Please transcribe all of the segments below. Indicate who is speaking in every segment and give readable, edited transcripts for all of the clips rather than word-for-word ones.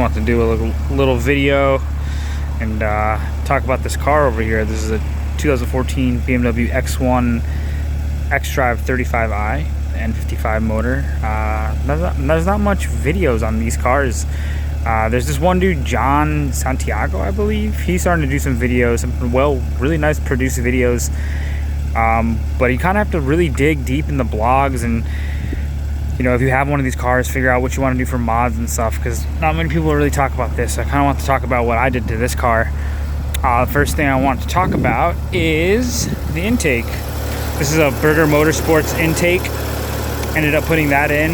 Speaker 1: want to do a little video and talk about this car over here. This is a 2014 BMW X1 xDrive 35i N55 motor. There's not much videos on these cars. There's this one dude, John Santiago, I believe. He's starting to do some videos, really nice produced videos. But you kind of have to really dig deep in the blogs, and you know, if you have one of these cars, figure out what you want to do for mods and stuff, because not many people really talk about this. I kind of want to talk about what I did to this car. The first thing I want to talk about is the intake. This is a Burger Motorsports intake. Ended up putting that in,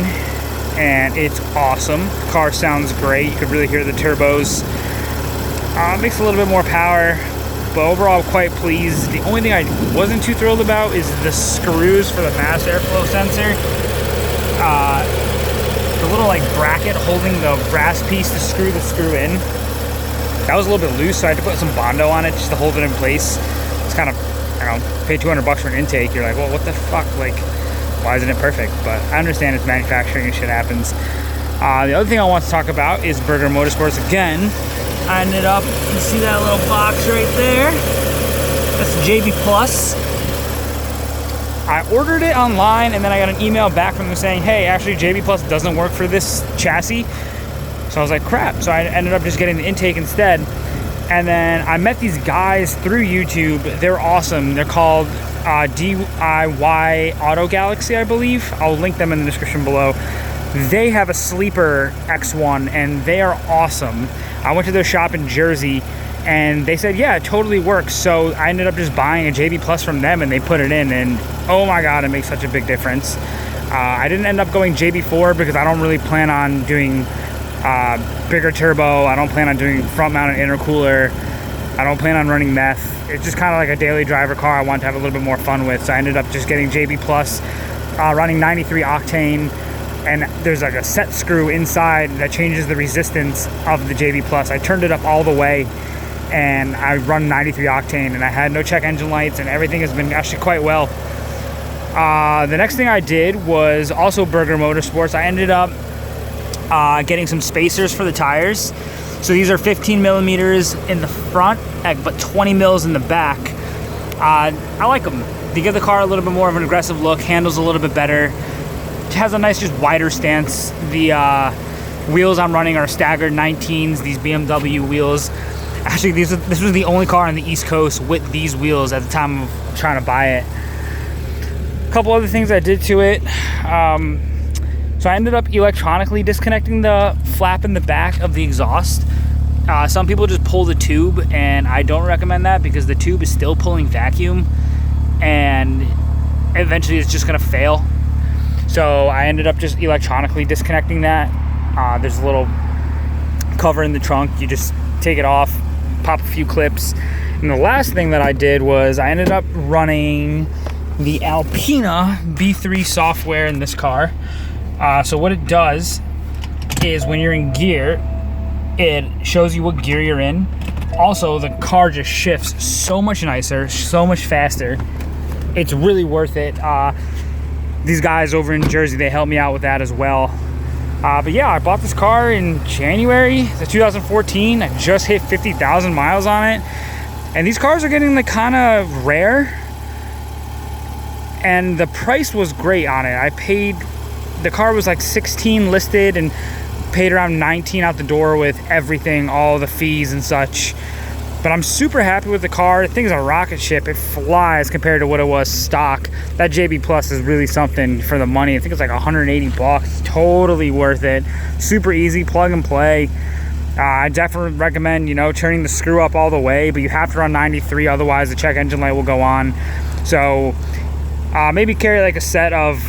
Speaker 1: and it's awesome. The car sounds great. You could really hear the turbos. Makes a little bit more power, but overall quite pleased. The only thing I wasn't too thrilled about is the screws for the mass airflow sensor. The little like bracket holding the brass piece to screw the screw in, that was a little bit loose, so I had to put some Bondo on it just to hold it in place. It's kind of, I don't know, pay $200 for an intake. You're like, well, what the fuck? Like, why isn't it perfect? But I understand it's manufacturing and shit happens. The other thing I want to talk about is Burger Motorsports again. I ended up, you see that little box right there? That's JB Plus. I ordered it online, and then I got an email back from them saying, hey, actually JB Plus doesn't work for this chassis. So I was like, crap. So I ended up just getting the intake instead. And then I met these guys through YouTube. They're awesome. They're called DIY Auto Galaxy, I believe. I'll link them in the description below. They have a sleeper X1, and they are awesome. I went to their shop in Jersey, and they said, yeah, it totally works. So I ended up just buying a JB Plus from them, and they put it in, and oh my God, it makes such a big difference. I didn't end up going JB4 because I don't really plan on doing bigger turbo. I don't plan on doing front mounted intercooler. I don't plan on running meth. It's just kind of like a daily driver car I want to have a little bit more fun with. So I ended up just getting JB Plus, running 93 octane. And there's like a set screw inside that changes the resistance of the JB Plus. I turned it up all the way, and I run 93 octane, and I had no check engine lights, and everything has been actually quite well. The next thing I did was also Burger Motorsports. I ended up getting some spacers for the tires. So these are 15 millimeters in the front, but 20 mils in the back. I like them. They give the car a little bit more of an aggressive look, handles a little bit better. It has a nice, just wider stance. The wheels I'm running are staggered 19s, these BMW wheels. Actually, this was the only car on the East Coast with these wheels at the time of trying to buy it. A couple other things I did to it. So I ended up electronically disconnecting the flap in the back of the exhaust. Some people just pull the tube, and I don't recommend that because the tube is still pulling vacuum, and eventually it's just gonna fail. So I ended up just electronically disconnecting that. There's a little cover in the trunk. You just take it off, pop a few clips. And the last thing that I did was I ended up running the Alpina B3 software in this car. So what it does is when you're in gear, it shows you what gear you're in. Also, the car just shifts so much nicer, so much faster. It's really worth it. These guys over in Jersey, they helped me out with that as well. But yeah, I bought this car in January. It's a 2014. I just hit 50,000 miles on it. And these cars are getting like kind of rare. And the price was great on it. The car was like 16 listed and paid around 19 out the door with everything, all the fees and such. But I'm super happy with the car. The thing's a rocket ship. It flies compared to what it was stock. That JB Plus is really something for the money. I think it's like 180 bucks. Totally worth it. Super easy, plug and play. I definitely recommend, you know, turning the screw up all the way, but you have to run 93, otherwise the check engine light will go on. So maybe carry like a set of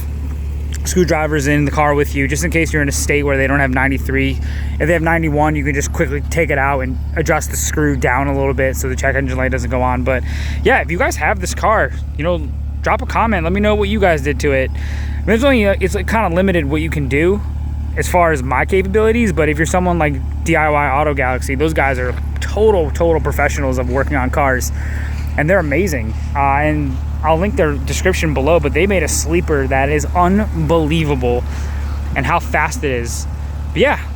Speaker 1: screwdrivers in the car with you, just in case you're in a state where they don't have 93. If they have 91, you can just quickly take it out and adjust the screw down a little bit so the check engine light doesn't go on. But yeah, if you guys have this car, you know, drop a comment, let me know what you guys did to it. I mean, it's like kind of limited what you can do as far as my capabilities, but if you're someone like DIY Auto Galaxy, those guys are total professionals of working on cars, and they're amazing. And I'll link their description below, but they made a sleeper that is unbelievable, and how fast it is. But yeah,